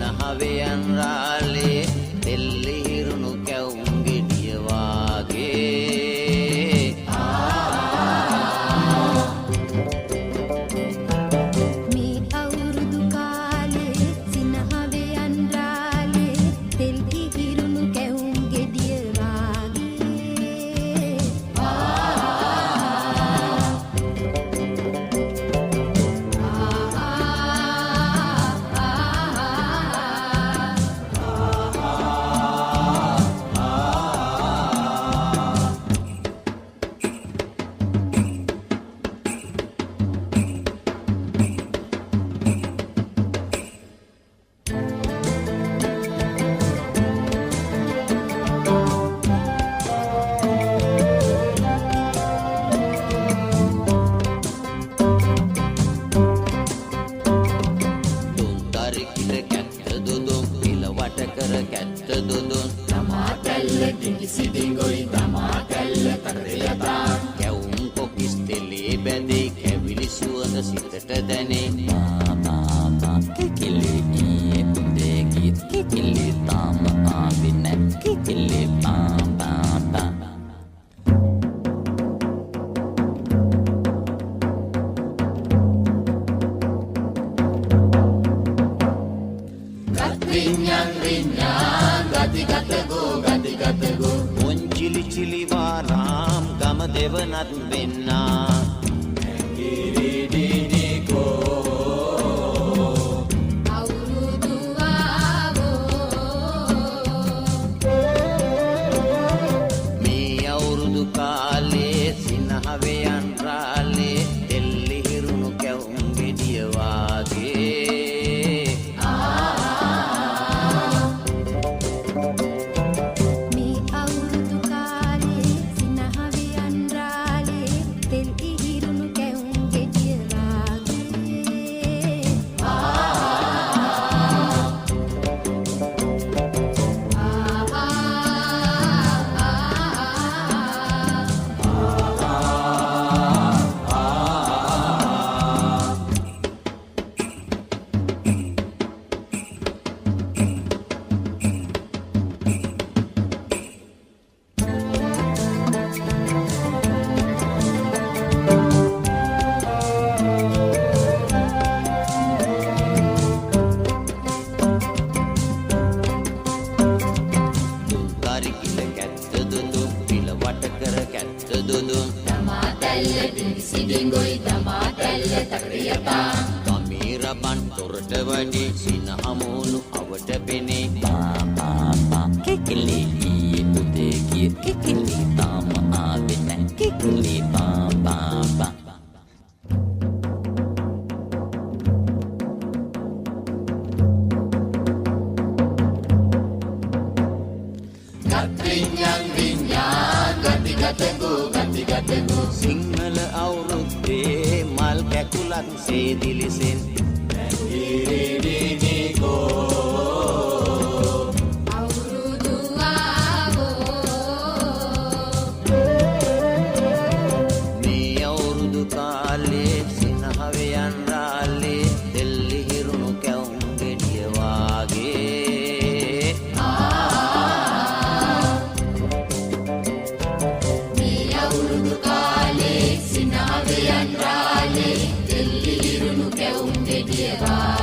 සිනහවයන් රාලේ දෙල්ලිහිරුණු කැවුම් ගෙඩිය වාගේ මේ අවුරුදු කාලේ සිනහවයන් රාලේ දෙල්ලිහිරුණු කැවුම් ගෙඩිය වාගේ කැත්ත දුදුන් තමාතැල්ල ටිකිසි ඩිංගොයි තමාතැල්ල තකරයතා කැවුම් කොකිස් තෙලේ බැඳේ කැවිලි සුවඳ සිතට දැනේ මාමා කිකිලි උදේ ගීත් කිකිලි තාම ආවේ නැත් කිකිලි පාපා ගතිගතගෝ මොන්චිලි චිලි වාරාම් ගම දෙවනත් වෙන්නා අවුරුදු ආවෝ මේ අවුරුදු කාලේ සිනහවයන් රාලේ දෙල්ලිහිරුණු කැවුම් ගෙඩිය වාගේ මේ අවුරුදු කාලේ සිනහවයන් රාලේ දෙල්ලිහිරුණු කැවුම් ගෙඩිය වාගේ දුල්කාරි කිල කැත්ත දුදුන් පිල වට කර කැත්ත දුදුන් තමාතැල්ල ටිකිසි ඩිංගොයි තමාතැල්ල තකරයතා කමීරබන් තොරට වඩි සිනහමුණු අවට පෙනේ පාපා කිකිලි උදේ ගීත් කිකිලි තාම ආවේ නැත් කිකිලි පාපා ගතිගතගෝ සිංහල අවුරුද්දේ මල් කැකුලක් සේදිලිසෙන් අවුරුදු ආවෝ මේ අවුරුදු කාලේ සිනහවයන් රාලේ දෙල්ලිහිරුණු කැවුම් ගෙඩිය වාගේ මේ අවුරුදු කාලේ සිනහවයන් රාලේ දෙල්ලිහිරුණු කැවුම් ගෙඩිය වාගේ